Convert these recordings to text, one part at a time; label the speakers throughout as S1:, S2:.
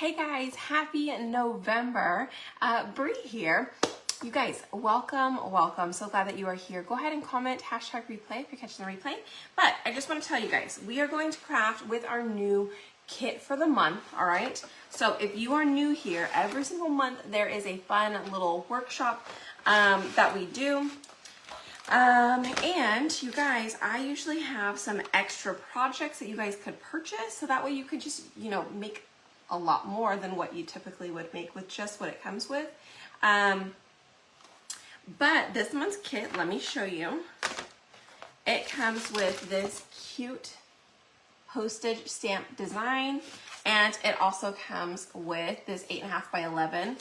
S1: Hey guys, happy November. Bree here. You guys, welcome. So glad that you are here. Go ahead and comment hashtag replay if you're catching the replay. But I just want to tell you guys, we are going to craft with our new kit for the month, all right? So if you are new here, every single month there is a fun little workshop that we do. And you guys, I usually have some extra projects that you guys could purchase, so that way you could just, make a lot more than what you typically would make with just what it comes with. But this month's kit, let me show you. It comes with this cute postage stamp design, and it also comes with this 8.5 by 11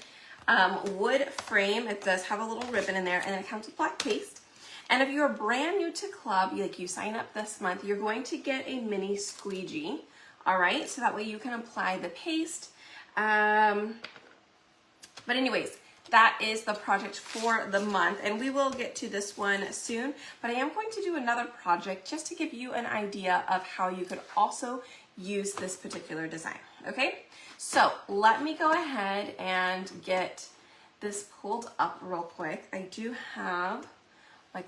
S1: wood frame. It does have a little ribbon in there, and it comes with black paste. And if you're brand new to club, you sign up this month, you're going to get a mini squeegee. All right, so that way you can apply the paste. But anyways, that is the project for the month, and we will get to this one soon. But I am going to do another project just to give you an idea of how you could also use this particular design, okay? So let me go ahead and get this pulled up real quick. I do have,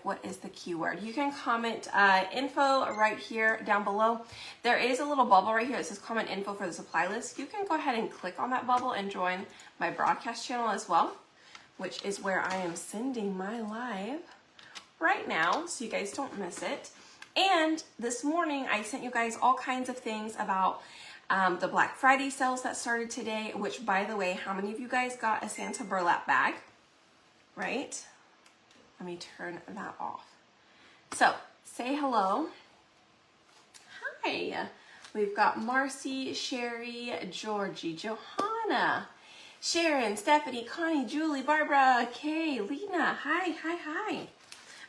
S1: what is the keyword? You can comment info right here down below. There is a little bubble right here that says comment info for the supply list. You can go ahead and click on that bubble and join my broadcast channel as well, which is where I am sending my live right now, so you guys don't miss it. And this morning I sent you guys all kinds of things about the Black Friday sales that started today, which, by the way, how many of you guys got a Santa burlap bag, right? Let me turn that off. So say hello. Hi. We've got Marcy, Sherry, Georgie, Johanna, Sharon, Stephanie, Connie, Julie, Barbara, Kay, Lena. Hi.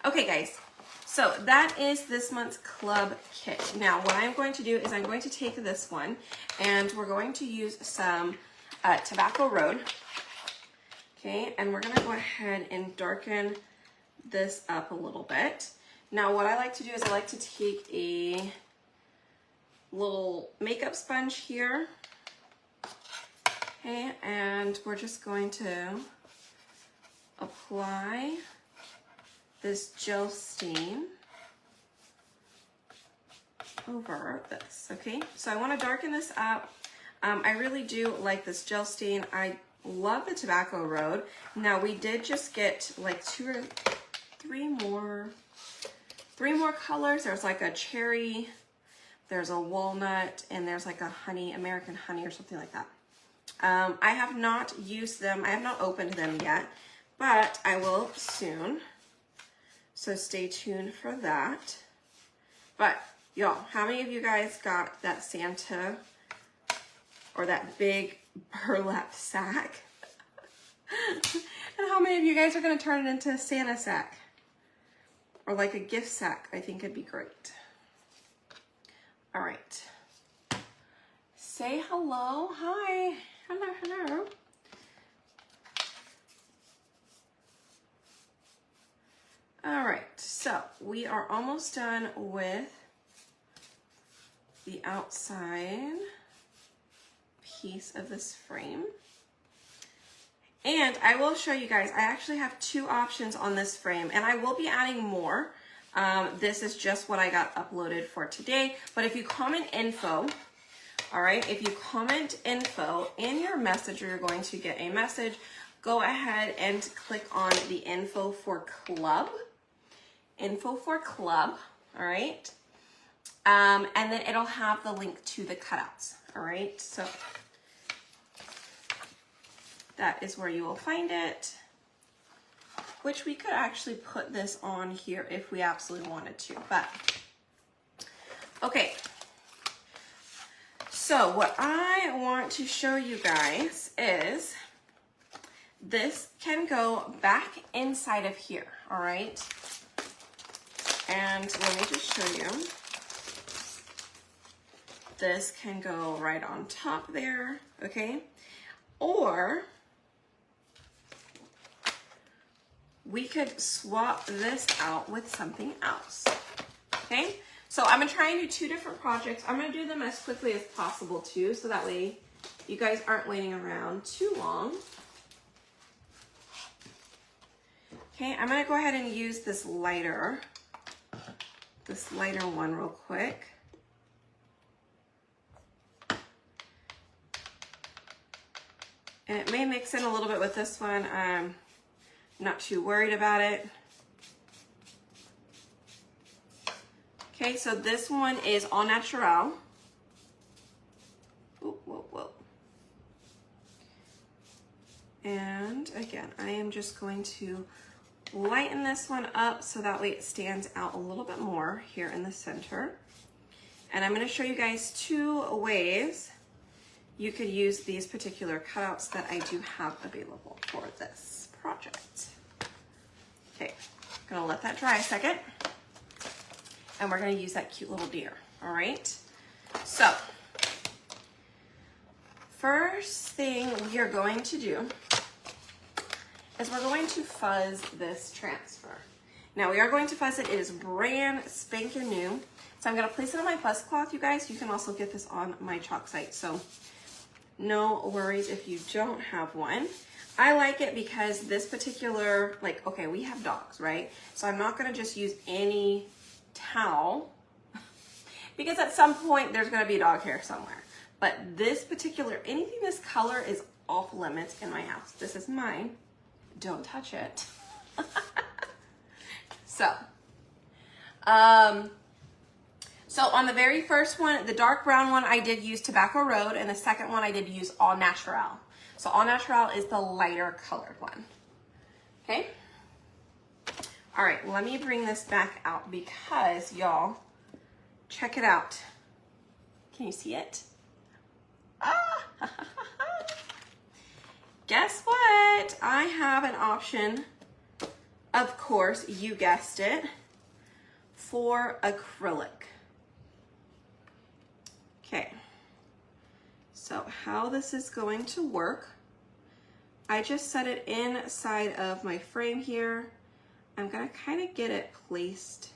S1: Okay, guys. So that is this month's club kit. Now, what I'm going to do is I'm going to take this one, and we're going to use some Tobacco Road. Okay, and we're going to go ahead and darken this up a little bit. Now what I like to do is I like to take a little makeup sponge here, okay, and we're just going to apply this gel stain over this, okay? So I want to darken this up. I really do like this gel stain. I love the Tobacco Road. Now we did just get three more colors. There's like a cherry, there's a walnut, and there's like a honey, American honey or something like that. I have not used them. I have not opened them yet, but I will soon. So stay tuned for that. But y'all, how many of you guys got that Santa or that big burlap sack? And how many of you guys are going to turn it into a Santa sack? Or like a gift sack? I think it'd be great. All right. Say hello. Hi. Hello. All right. So we are almost done with the outside piece of this frame. And I will show you guys, I actually have two options on this frame, and I will be adding more. This is just what I got uploaded for today. But if you comment info, all right, if you comment info in your message, you're going to get a message. Go ahead and click on the info for club, all right? And then it'll have the link to the cutouts, all right? So that is where you will find it, which we could actually put this on here if we absolutely wanted to, but okay. So what I want to show you guys is this can go back inside of here, all right? And let me just show you. This can go right on top there, okay? Or we could swap this out with something else, okay? So I'm gonna try and do two different projects. I'm gonna do them as quickly as possible too, so that way you guys aren't waiting around too long. Okay, I'm gonna go ahead and use this lighter one real quick. And it may mix in a little bit with this one. I'm not too worried about it. Okay, so this one is all natural. Whoa, whoa, whoa. And again, I am just going to lighten this one up so that way it stands out a little bit more here in the center. And I'm going to show you guys two ways you could use these particular cutouts that I do have available for this project. Okay, I'm gonna let that dry a second. And we're gonna use that cute little deer, all right? So, first thing we are going to do is we're going to fuzz this transfer. Now we are going to fuzz it. It is brand spanking new. So I'm gonna place it on my fuzz cloth, you guys. You can also get this on my chalk site. So no worries if you don't have one. I like it because this particular, like, okay, we have dogs, right? So I'm not gonna just use any towel because at some point there's gonna be dog hair somewhere. But this particular, anything this color is off limits in my house. This is mine. Don't touch it. So on the very first one, the dark brown one, I did use Tobacco Road, and the second one I did use All Natural. So All Natural is the lighter colored one. Okay? All right, let me bring this back out because y'all, check it out. Can you see it? Ah! Guess what? I have an option, of course, you guessed it, for acrylic. Okay, so how this is going to work, I just set it inside of my frame here. I'm gonna kind of get it placed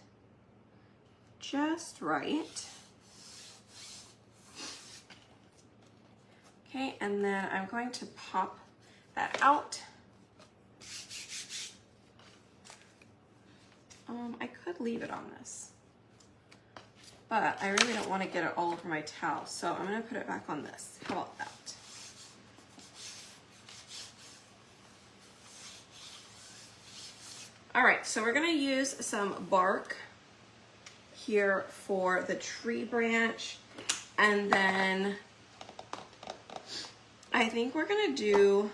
S1: just right. Okay, and then I'm going to pop that out. I could leave it on this, but I really don't want to get it all over my towel, so I'm going to put it back on this. How about that? All right, so we're going to use some bark here for the tree branch, and then I think we're going to do,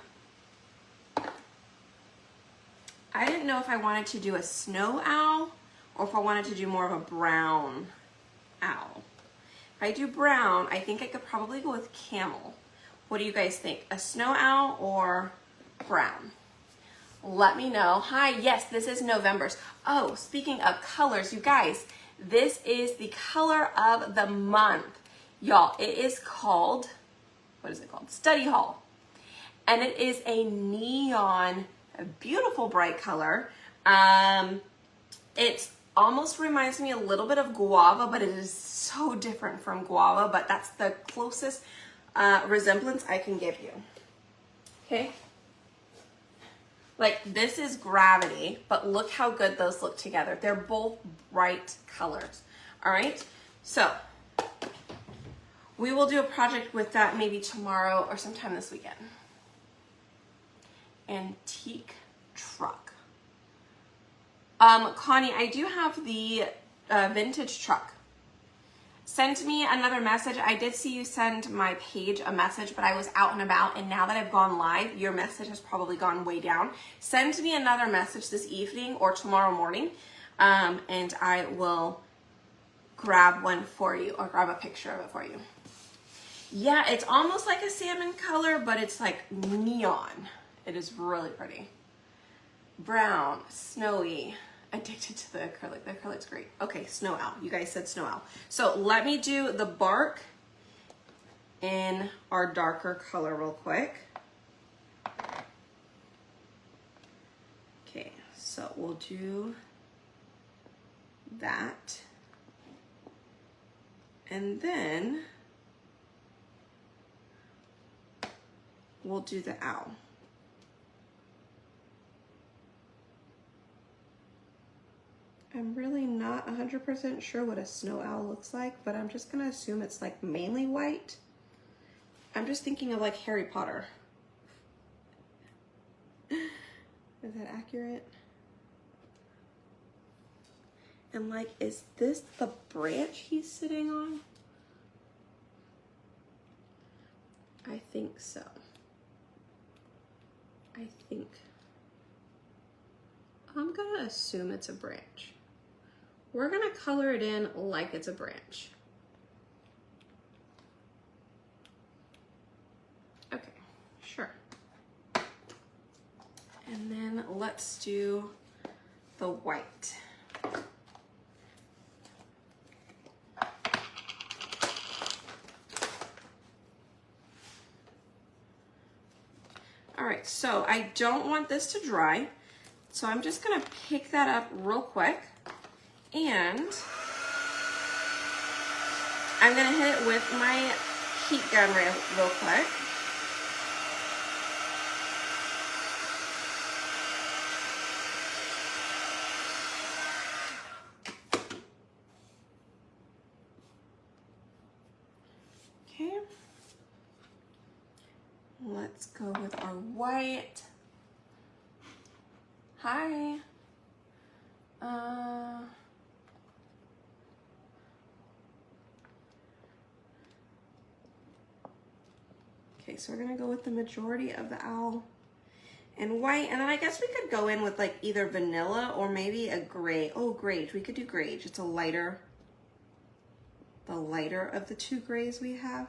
S1: I didn't know if I wanted to do a snow owl or if I wanted to do more of a brown owl. If I do brown, I think I could probably go with camel. What do you guys think? A snow owl or brown? Let me know. Hi, yes, this is November's. Oh, speaking of colors, you guys, this is the color of the month. Y'all, it is called, what is it called? Study Hall. And it is a neon, a beautiful bright color. It almost reminds me a little bit of guava, but it is so different from guava, but that's the closest resemblance I can give you. Okay? Like, this is Gravity, but look how good those look together. They're both bright colors. All right? So, we will do a project with that maybe tomorrow or sometime this weekend. Antique truck. Connie, I do have the vintage truck. Send me another message. I did see you send my page a message, but I was out and about, and now that I've gone live, your message has probably gone way down. Send me another message this evening or tomorrow morning, and I will grab one for you or grab a picture of it for you. Yeah, it's almost like a salmon color, but it's like neon. It is really pretty. Brown, snowy, addicted to the acrylic. The acrylic's great. Okay, snow owl. You guys said snow owl. So let me do the bark in our darker color real quick. Okay, so we'll do that. And then we'll do the owl. I'm really not 100% sure what a snow owl looks like, but I'm just gonna assume it's like mainly white. I'm just thinking of like Harry Potter. Is that accurate? And like, is this the branch he's sitting on? I think so. I think. I'm gonna assume it's a branch. We're gonna color it in like it's a branch. Okay, sure. And then let's do the white. All right, so I don't want this to dry, so I'm just gonna pick that up real quick, and I'm gonna hit it with my heat gun real quick. Okay, let's go with our white. Hi. Okay, so we're gonna go with the majority of the owl in white, and then I guess we could go in with like either vanilla or maybe a gray. Oh, grage, we could do grage. It's a lighter, the lighter of the two grays we have.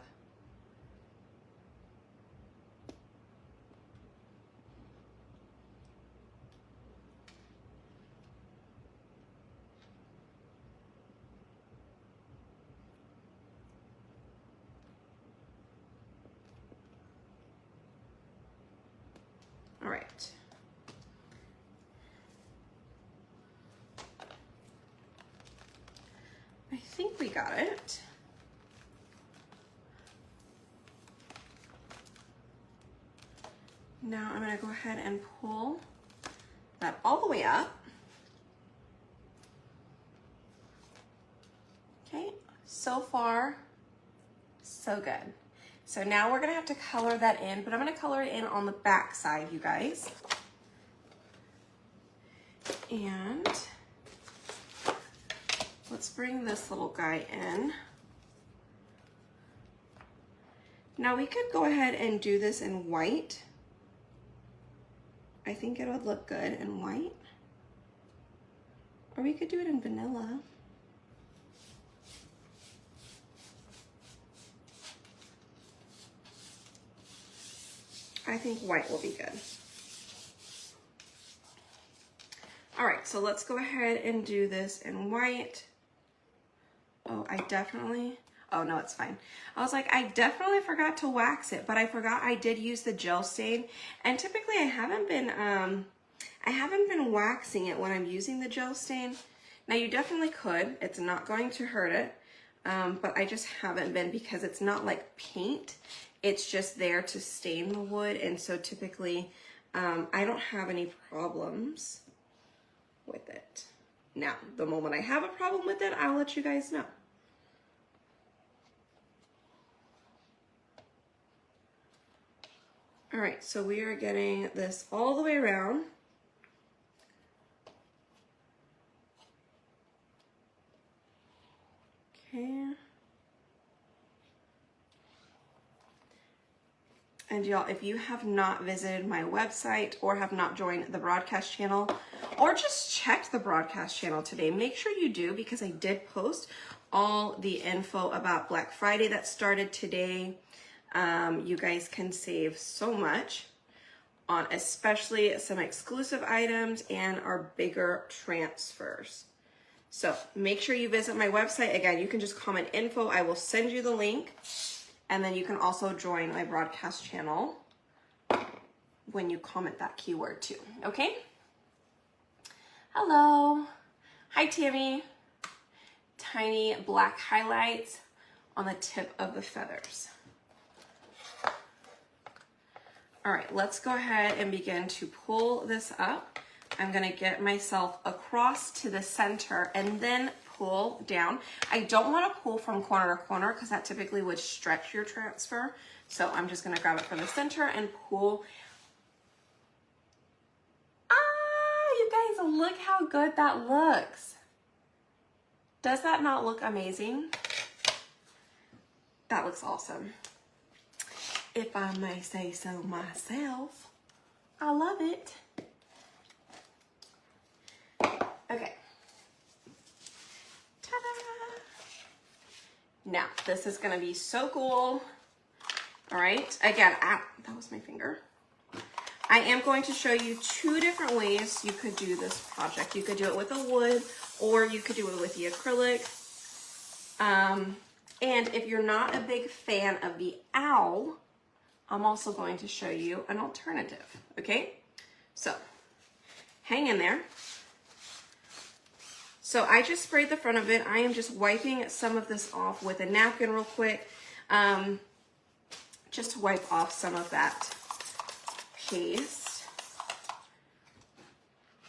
S1: All right. I think we got it. Now I'm gonna go ahead and pull that all the way up. Okay, so far, so good. So now we're gonna have to color that in, but I'm gonna color it in on the back side, you guys. And let's bring this little guy in. Now we could go ahead and do this in white. I think it would look good in white. Or we could do it in vanilla. I think white will be good. All right, so let's go ahead and do this in white. Oh, oh no, it's fine. I was like, I definitely forgot to wax it, but I forgot I did use the gel stain. And typically I haven't been waxing it when I'm using the gel stain. Now you definitely could, it's not going to hurt it, but I just haven't been because it's not like paint. It's just there to stain the wood, and so typically I don't have any problems with it. Now, the moment I have a problem with it, I'll let you guys know. All right, so we are getting this all the way around. Okay. And y'all, if you have not visited my website or have not joined the broadcast channel or just checked the broadcast channel today, make sure you do, because I did post all the info about Black Friday that started today. You guys can save so much on especially some exclusive items and our bigger transfers. So make sure you visit my website. Again, you can just comment info. I will send you the link. And then you can also join my broadcast channel when you comment that keyword too, okay? Hello. Hi, Tammy. Tiny black highlights on the tip of the feathers. All right, let's go ahead and begin to pull this up. I'm gonna get myself across to the center and then pull down. I don't wanna pull from corner to corner because that typically would stretch your transfer. So I'm just gonna grab it from the center and pull. Ah, you guys, look how good that looks. Does that not look amazing? That looks awesome. If I may say so myself, I love it. Okay. Ta-da! Now, this is gonna be so cool. All right, again, that was my finger. I am going to show you 2 different ways you could do this project. You could do it with a wood, or you could do it with the acrylic. And if you're not a big fan of the owl, I'm also going to show you an alternative, okay? So, hang in there. So I just sprayed the front of it. I am just wiping some of this off with a napkin real quick, just to wipe off some of that paste.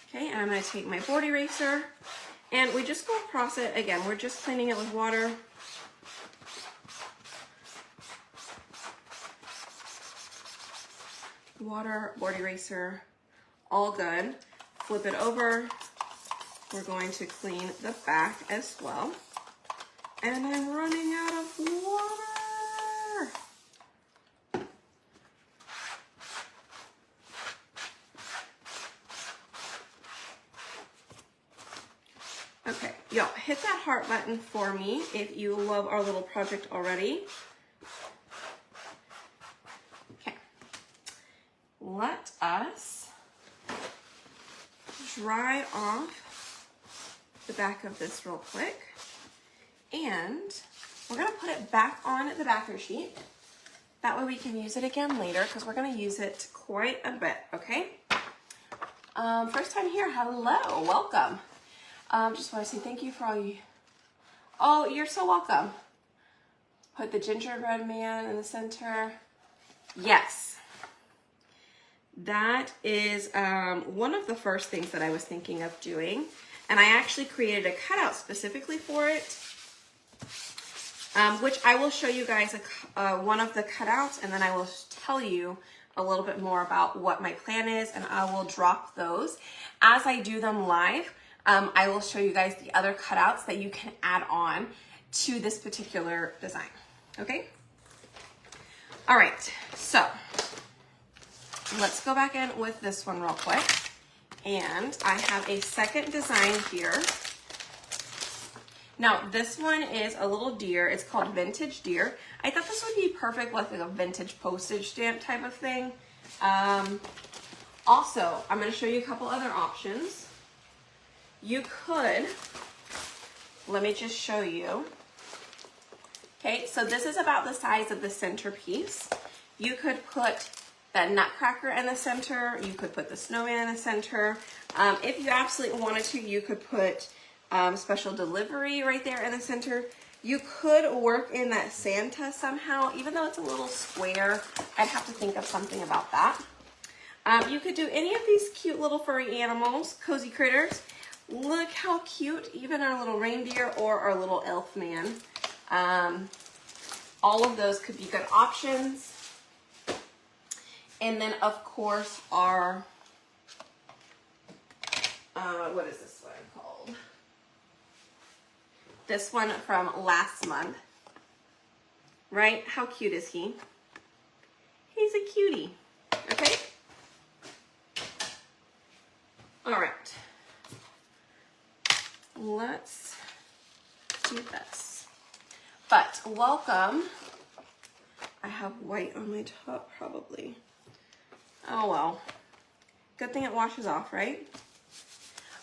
S1: Okay, and I'm gonna take my board eraser, and we just go across it. Again, we're just cleaning it with water. Water, board eraser, all good. Flip it over. We're going to clean the back as well. And I'm running out of water. Okay, y'all, hit that heart button for me if you love our little project already. Okay, let us dry off the back of this real quick, and we're gonna put it back on the backer sheet. That way we can use it again later, because we're gonna use it quite a bit, okay? First time here, hello, welcome. Just wanna say thank you for all you, oh, you're so welcome. Put the gingerbread man in the center. Yes. That is one of the first things that I was thinking of doing. And I actually created a cutout specifically for it, which I will show you guys one of the cutouts, and then I will tell you a little bit more about what my plan is, and I will drop those. As I do them live, I will show you guys the other cutouts that you can add on to this particular design, okay? All right, so let's go back in with this one real quick. And I have a second design here. Now, this one is a little deer. It's called Vintage Deer. I thought this would be perfect with like a vintage postage stamp type of thing. Also, I'm going to show you a couple other options. You could, let me just show you. Okay, so this is about the size of the centerpiece. You could put that nutcracker in the center. You could put the snowman in the center. If you absolutely wanted to, you could put special delivery right there in the center. You could work in that Santa somehow, even though it's a little square. I'd have to think of something about that. You could do any of these cute little furry animals, cozy critters. Look how cute, even our little reindeer or our little elf man. All of those could be good options. And then, of course, our, what is this one called? This one from last month, right? How cute is he? He's a cutie, okay? All right, let's do this. But welcome. I have white on my top probably. Oh well, good thing it washes off, right?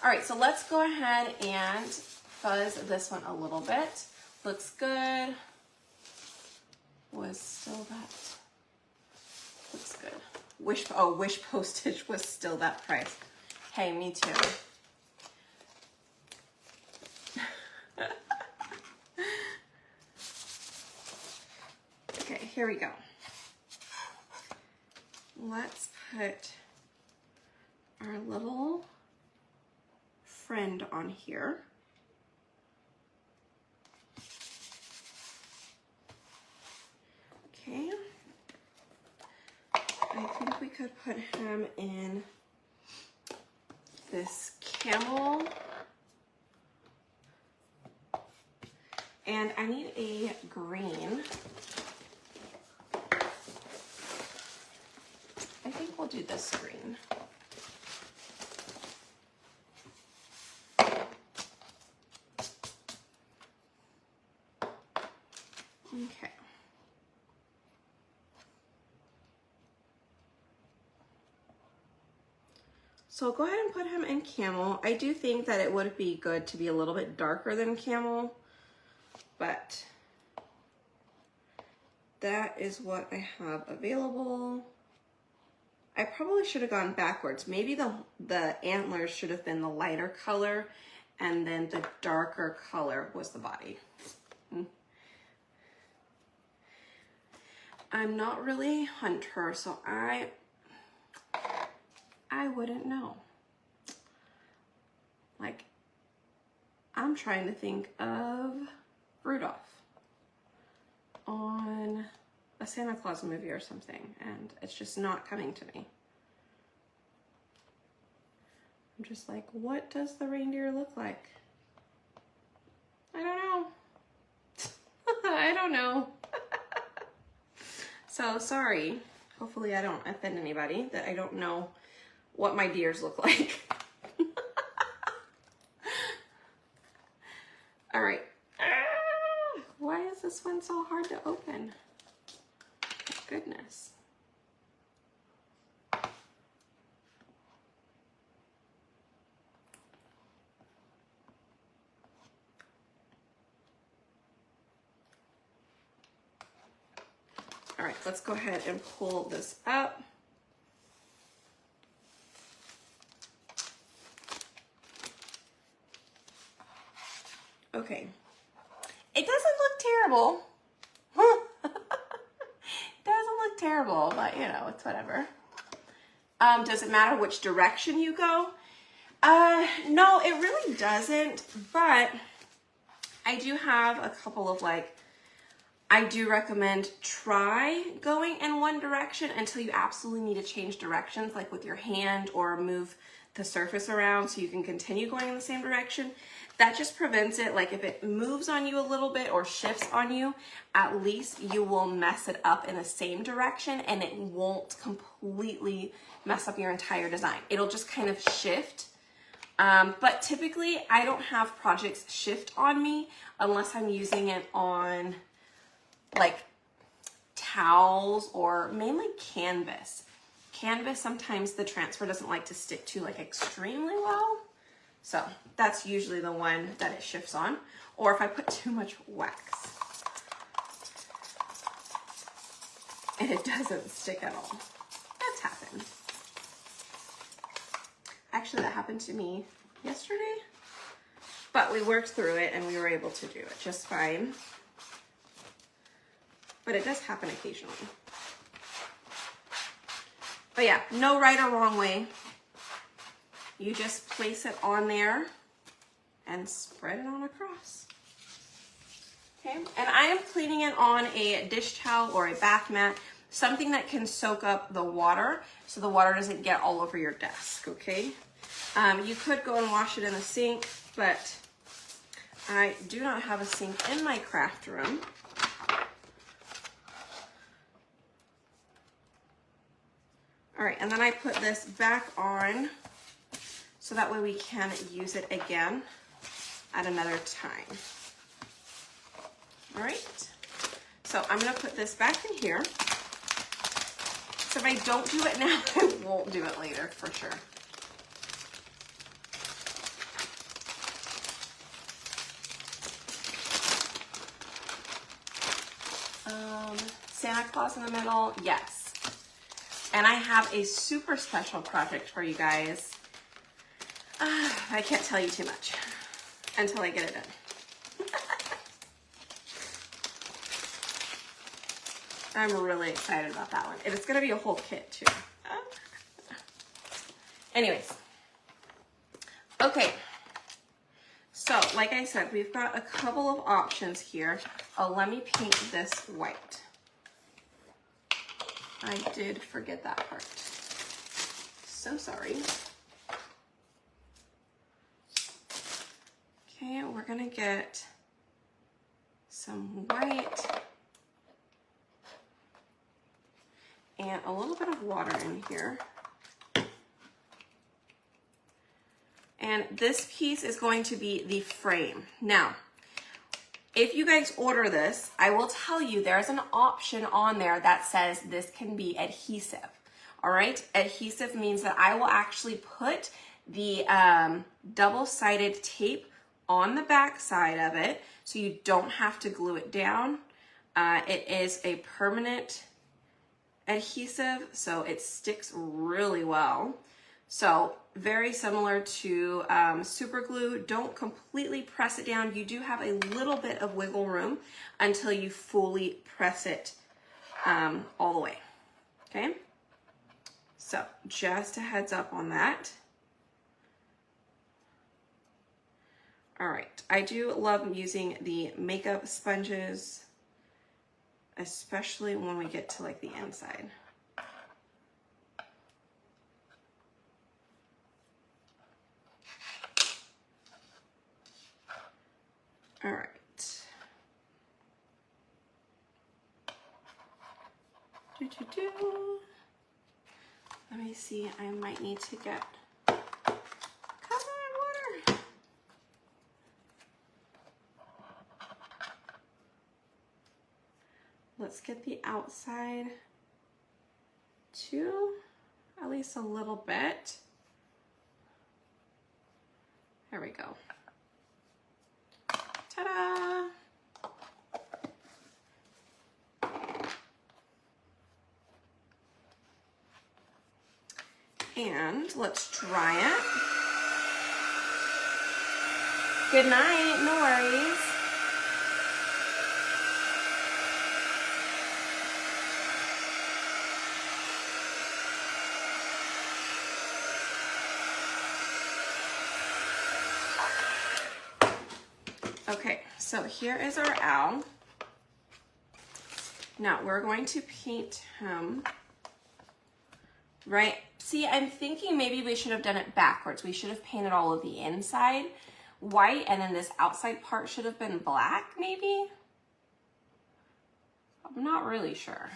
S1: All right, so let's go ahead and fuzz this one a little bit. Looks good. Was still that, looks good. Wish postage was still that price. Hey, me too. Okay, here we go. let's put our little friend on here. Okay. I think we could put him in this camel. And I need a green. I think we'll do this green. Okay. So I'll go ahead and put him in camel. I do think that it would be good to be a little bit darker than camel, but that is what I have available. I probably should have gone backwards. Maybe the antlers should have been the lighter color and then the darker color was the body. I'm not really a hunter, so I wouldn't know. Like, I'm trying to think of Rudolph on a Santa Claus movie or something, and it's just not coming to me. I'm just like, what does the reindeer look like? I don't know. I don't know. So sorry. Hopefully I don't offend anybody that I don't know what my deers look like. All right. Why is this one so hard to open? Goodness. All right, let's go ahead and pull this up. Okay, it doesn't look terrible. It doesn't look terrible, but you know, it's whatever. Does it matter which direction you go? No, it really doesn't, but I do have a couple of I do recommend try going in one direction until you absolutely need to change directions, like with your hand or move the surface around so you can continue going in the same direction. That just prevents it. Like if it moves on you a little bit or shifts on you, at least you will mess it up in the same direction and it won't completely mess up your entire design. It'll just kind of shift. But typically I don't have projects shift on me unless I'm using it on like towels or mainly canvas. Canvas, sometimes the transfer doesn't like to stick to like extremely well. So that's usually the one that it shifts on. Or if I put too much wax and it doesn't stick at all. That's happened. Actually, that happened to me yesterday, but we worked through it and we were able to do it just fine. But it does happen occasionally. But yeah, no right or wrong way. You just place it on there and spread it on across. Okay, and I am cleaning it on a dish towel or a bath mat, something that can soak up the water so the water doesn't get all over your desk, okay? You could go and wash it in the sink, but I do not have a sink in my craft room. All right, and then I put this back on so that way we can use it again at another time. All right, so I'm gonna put this back in here. So if I don't do it now, I won't do it later for sure. Santa Claus in the middle, yes. And I have a super special project for you guys. I can't tell you too much until I get it done. I'm really excited about that one. And it's gonna be a whole kit too. Anyways. Okay. So, like I said, we've got a couple of options here. Let me paint this white. I did forget that part. So sorry. Okay, we're gonna get some white and a little bit of water in here. And this piece is going to be the frame. Now, if you guys order this, I will tell you there's an option on there that says this can be adhesive. All right, adhesive means that I will actually put the double-sided tape on the back side of it so you don't have to glue it down. It is a permanent adhesive, so it sticks really well. So very similar to super glue. Don't completely press it down. You do have a little bit of wiggle room until you fully press it all the way. Okay, so just a heads up on that. All right, I do love using the makeup sponges, especially when we get to like the inside. All right. Let me see, I might need to get, come on, water. Let's get the outside to at least a little bit. There we go. Ta-da! And let's dry it. Good night, no worries. Okay, so here is our owl. Now we're going to paint him, right? See, I'm thinking maybe we should have done it backwards. We should have painted all of the inside white and then this outside part should have been black, maybe? I'm not really sure.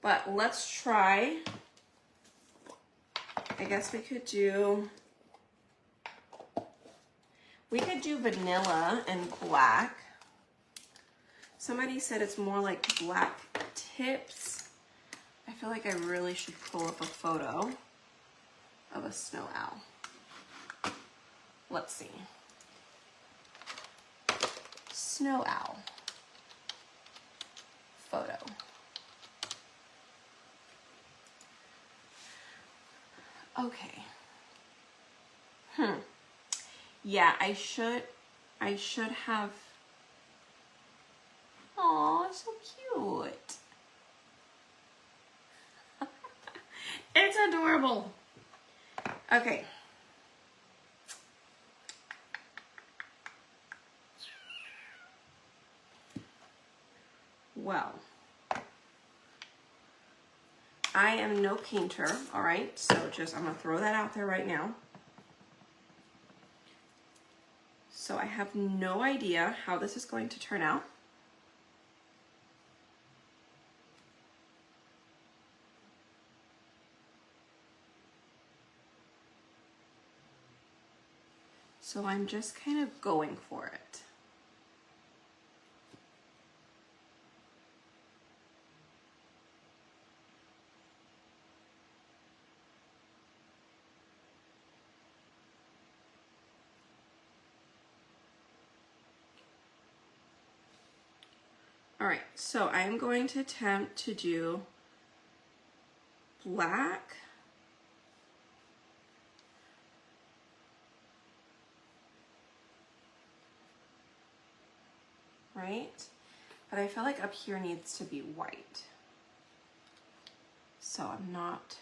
S1: But let's try. I guess we could do vanilla and black. Somebody said it's more like black tips. I feel like I really should pull up a photo of a snow owl. Let's see. Snow owl photo. Okay. Yeah, I should have. Aw, so cute. It's adorable. Okay. Well, I am no painter, all right? So I'm gonna throw that out there right now. So I have no idea how this is going to turn out. So I'm just kind of going for it. All right, so I'm going to attempt to do black, right? but I feel like up here needs to be white. So I'm not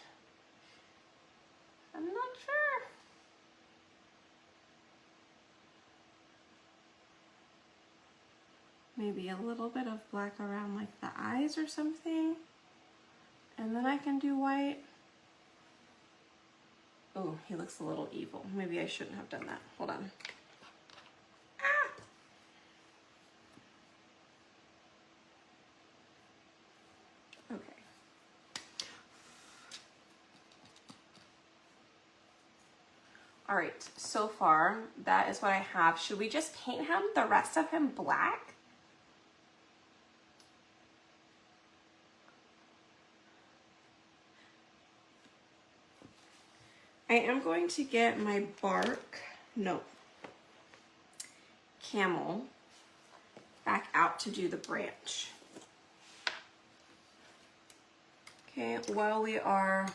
S1: sure. Maybe a little bit of black around like the eyes or something. And then I can do white. Oh, he looks a little evil. Maybe I shouldn't have done that. Hold on. Ah! Okay. All right, so far, that is what I have. Should we just paint him, the rest of him, black? I am going to get my camel back out to do the branch. Okay, while we are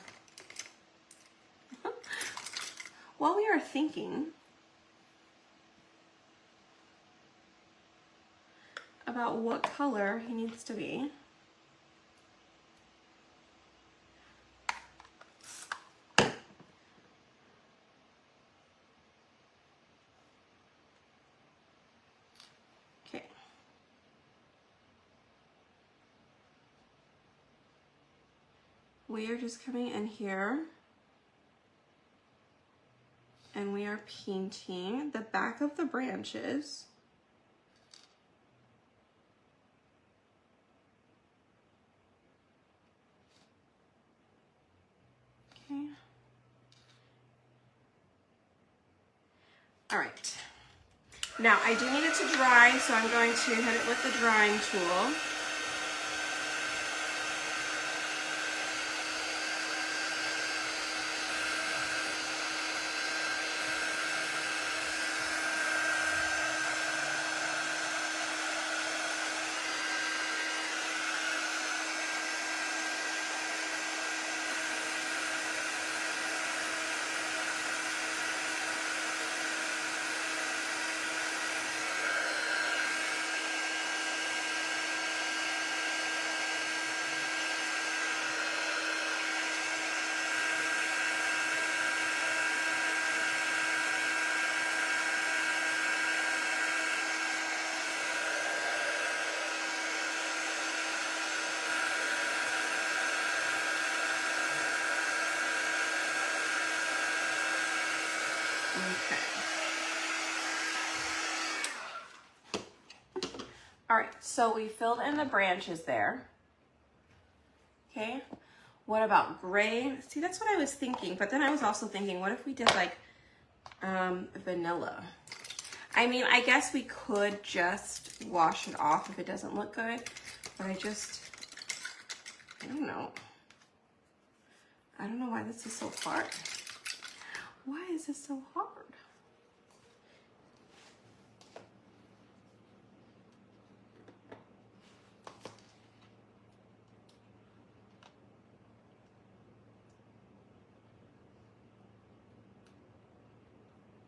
S1: thinking about what color he needs to be, okay. We are just coming in here and we are painting the back of the branches. Okay. All right. Now I do need it to dry, so I'm going to hit it with the drying tool. Okay. All right, so we filled in the branches there. Okay, what about gray? See, that's what I was thinking, but then I was also thinking, what if we did like vanilla? I mean, I guess we could just wash it off if it doesn't look good, but I don't know. I don't know why this is so hard. Why is this so hard?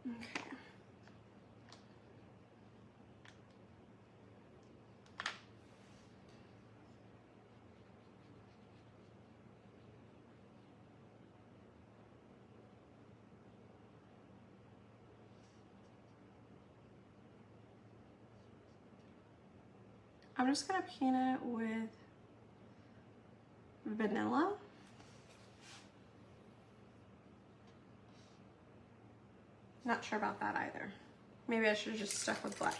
S1: Okay. I'm just gonna paint it with vanilla. Not sure about that either. Maybe I should have just stuck with black.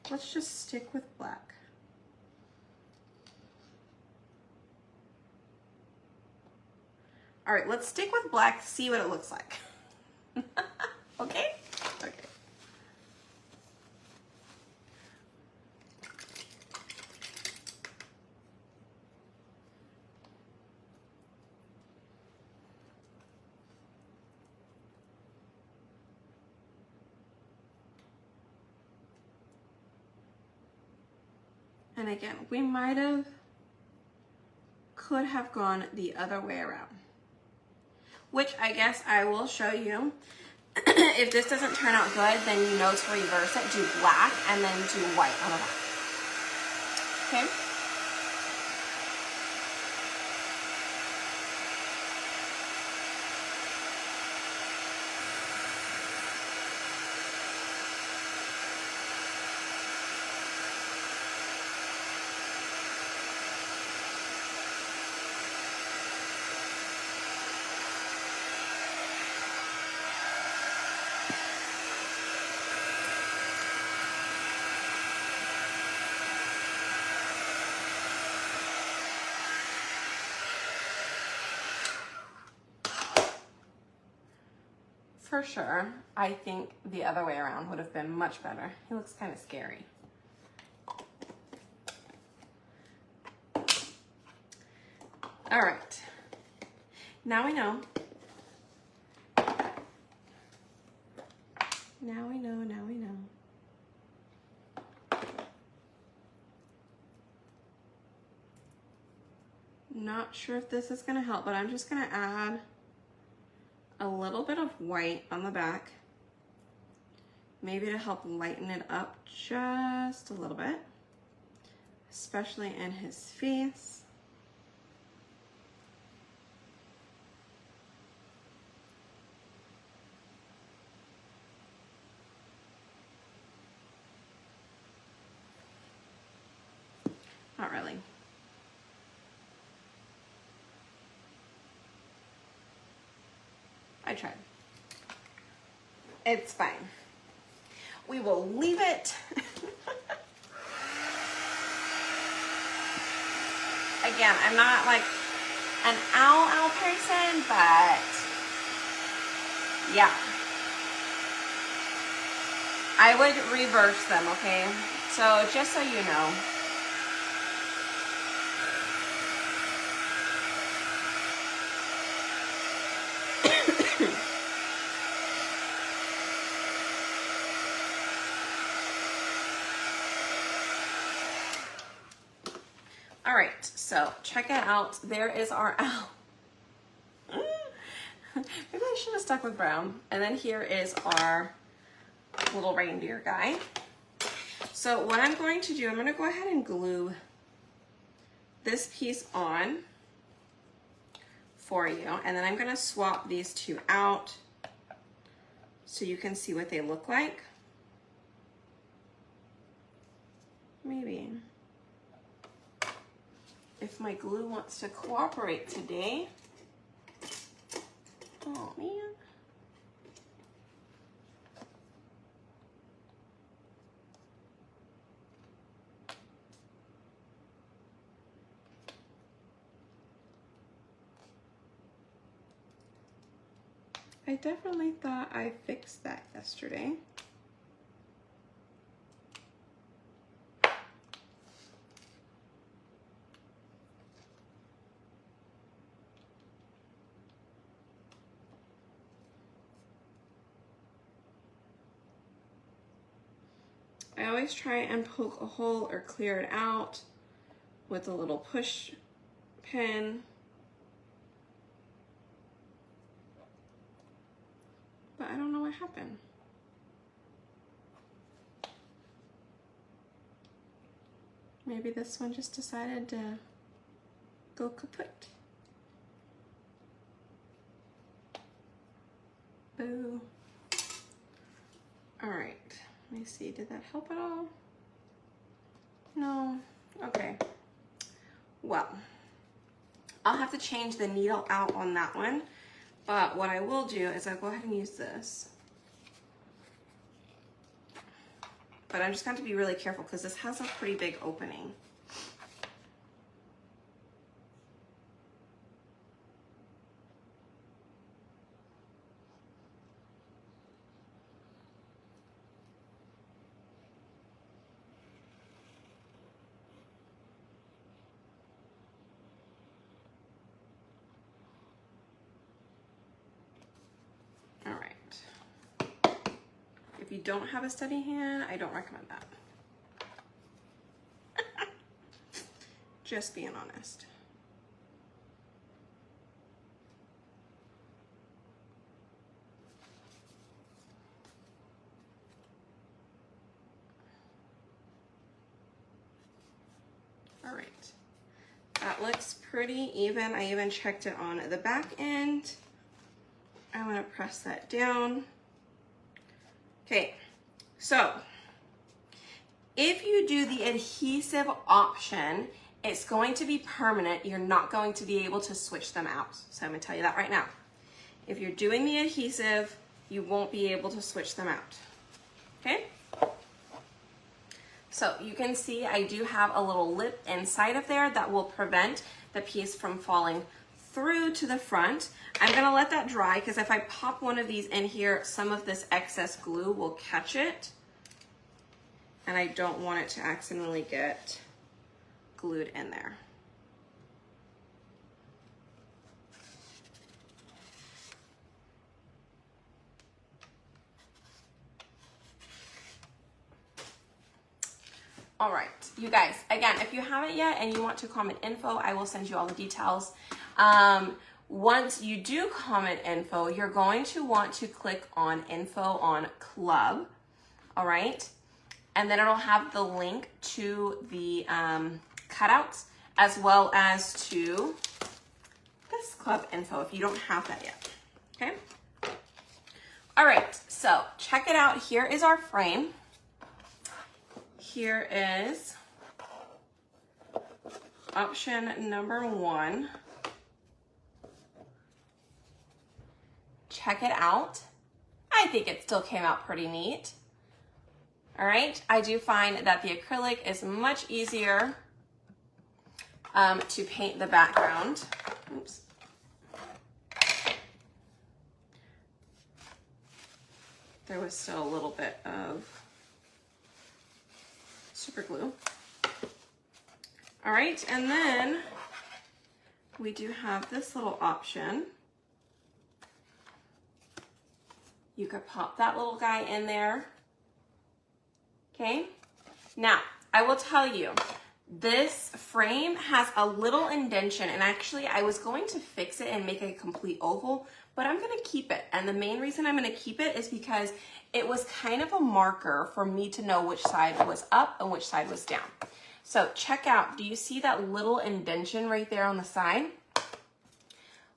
S1: Let's just stick with black. All right, let's stick with black, see what it looks like. Okay? Okay. And again, we could have gone the other way around, which I guess I will show you. If this doesn't turn out good, then you know to reverse it. Do black and then do white on the back. Okay? For sure, I think the other way around would have been much better. He looks kind of scary. All right, now we know. Now we know, now we know. Not sure if this is gonna help, but I'm just gonna add a little bit of white on the back, maybe to help lighten it up just a little bit, especially in his face. Not really. I tried. It's fine. We will leave it. Again, I'm not like an owl person, but yeah. I would reverse them, okay? So just so you know. All right, so check it out. There is our owl. Maybe I should have stuck with brown. And then here is our little reindeer guy. So what I'm going to do, I'm going to go ahead and glue this piece on for you. And then I'm going to swap these two out so you can see what they look like. Maybe. If my glue wants to cooperate today. Oh man. I definitely thought I fixed that yesterday. I always try and poke a hole or clear it out with a little push pin. But I don't know what happened. Maybe this one just decided to go kaput. Boo. All right. Let me see, did that help at all? No, okay. Well, I'll have to change the needle out on that one, but what I will do is I'll go ahead and use this. But I'm just going to be really careful because this has a pretty big opening. If you don't have a steady hand, I don't recommend that. Just being honest. That looks pretty even. I even checked it on the back end. I'm gonna press that down. Okay, so if you do the adhesive option, it's going to be permanent. You're not going to be able to switch them out. So I'm gonna tell you that right now. If you're doing the adhesive, you won't be able to switch them out, okay? So you can see I do have a little lip inside of there that will prevent the piece from falling through to the front. I'm gonna let that dry because if I pop one of these in here, some of this excess glue will catch it. And I don't want it to accidentally get glued in there. All right, you guys, again, if you haven't yet and you want to comment info, I will send you all the details. Once you do comment info, you're going to want to click on info on club, all right? And then it'll have the link to the cutouts as well as to this club info if you don't have that yet, okay? All right, so check it out. Here is our frame. Here is option number 1. Check it out. I think it still came out pretty neat. All right, I do find that the acrylic is much easier to paint the background. Oops. There was still a little bit of super glue. All right, and then we do have this little option. You could pop that little guy in there. Okay, now I will tell you, this frame has a little indentation, and actually I was going to fix it and make it a complete oval, but I'm gonna keep it. And the main reason I'm gonna keep it is because it was kind of a marker for me to know which side was up and which side was down. So check out, do you see that little indentation right there on the side?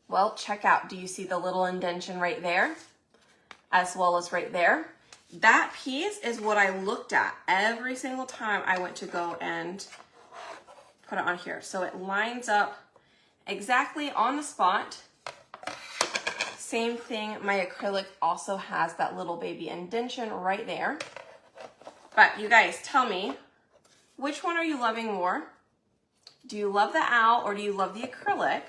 S1: Well, check out, do you see the little indentation right there? As well as right there? That piece is what I looked at every single time I went to go and put it on here. So it lines up exactly on the spot. Same thing, my acrylic also has that little baby indentation right there. But you guys, tell me, which one are you loving more? Do you love the owl or do you love the acrylic?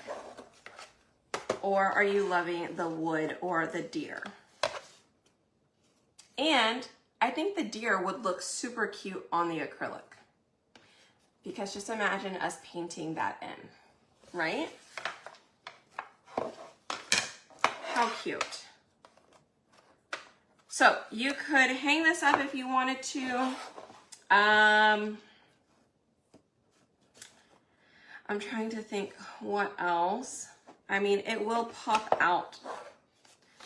S1: Or are you loving the wood or the deer? And I think the deer would look super cute on the acrylic. Because just imagine us painting that in, right? How cute. So you could hang this up if you wanted to. I'm trying to think what else. I mean, it will pop out.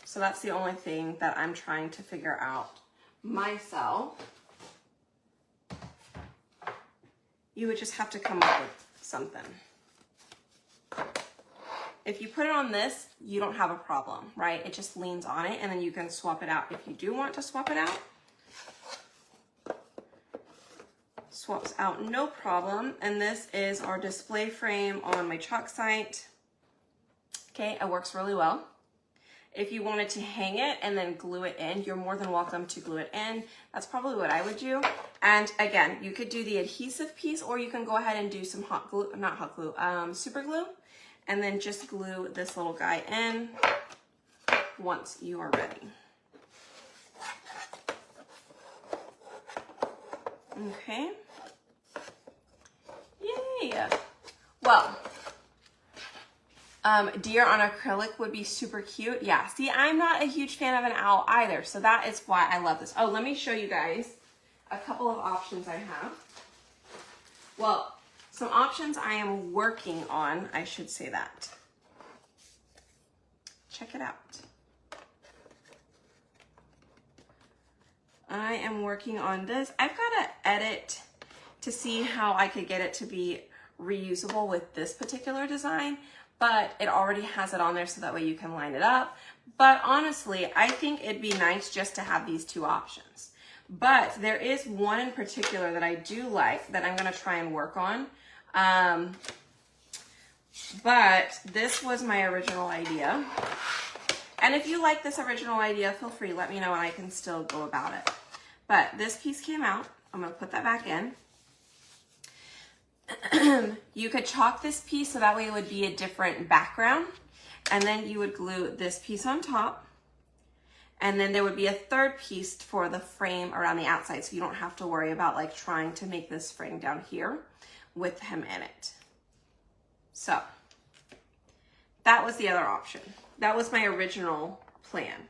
S1: So that's the only thing that I'm trying to figure out myself. You would just have to come up with something. If you put it on this, you don't have a problem, right? It just leans on it and then you can swap it out if you do want to swap it out. Swaps out no problem. And this is our display frame on my chalk site. Okay, it works really well. If you wanted to hang it and then glue it in, you're more than welcome to glue it in. That's probably what I would do. And again, you could do the adhesive piece or you can go ahead and do some hot glue, not hot glue, super glue, and then just glue this little guy in once you are ready. Okay. Yay. Well, deer on acrylic would be super cute. Yeah, see, I'm not a huge fan of an owl either, so that is why I love this. Oh, let me show you guys a couple of options I have. Well, some options I am working on, I should say that. Check it out. I am working on this. I've got to edit to see how I could get it to be reusable with this particular design, but it already has it on there so that way you can line it up. But honestly, I think it'd be nice just to have these two options. But there is one in particular that I do like that I'm gonna try and work on. But this was my original idea. And if you like this original idea, feel free, let me know and I can still go about it. But this piece came out. I'm gonna put that back in. You could chalk this piece so that way it would be a different background. And then you would glue this piece on top. And then there would be a third piece for the frame around the outside. So you don't have to worry about like trying to make this frame down here with him in it. So that was the other option. That was my original plan.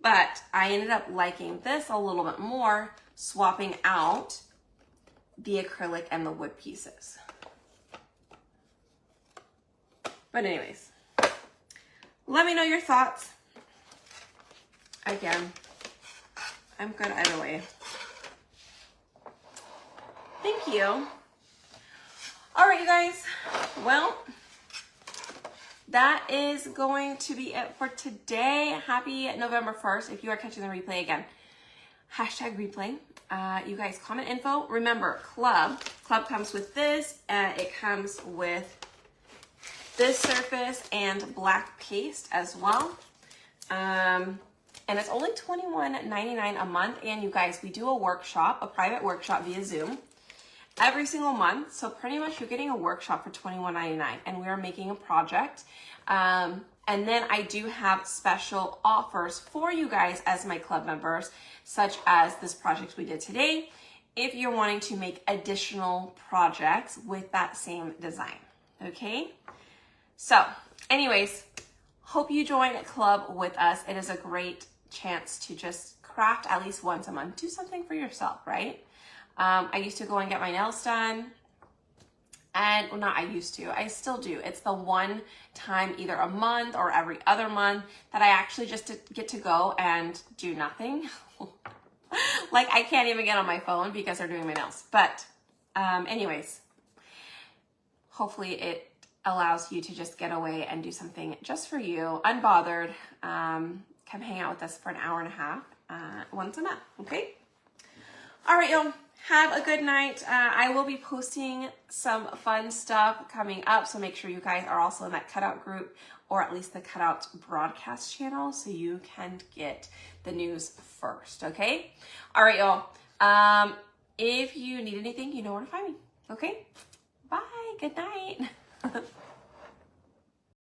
S1: But I ended up liking this a little bit more, swapping out the acrylic and the wood pieces. But anyways, let me know your thoughts. Again, I'm good either way. Thank you. All right, you guys. Well, that is going to be it for today. Happy November 1st. If you are catching the replay again, hashtag replay. You guys comment info. Remember, club comes with this. It comes with this surface and black paste as well. And it's only $21.99 a month. And you guys, we do a workshop, a private workshop via Zoom every single month. So pretty much you're getting a workshop for $21.99 and we are making a project. And then I do have special offers for you guys as my club members, such as this project we did today, if you're wanting to make additional projects with that same design, okay? So anyways, hope you join a club with us. It is a great chance to just craft at least once a month. Do something for yourself, right? I used to go and get my nails done. And well, not I used to, I still do. It's the one time either a month or every other month that I actually just get to go and do nothing. Like I can't even get on my phone because they're doing my nails. But anyways, hopefully it allows you to just get away and do something just for you, unbothered. Come hang out with us for an hour and a half once a month, okay? All right, y'all. Have a good night. I will be posting some fun stuff coming up, so make sure you guys are also in that cutout group or at least the cutout broadcast channel so you can get the news first, okay? All right, y'all. If you need anything, you know where to find me, okay? Bye. Good night.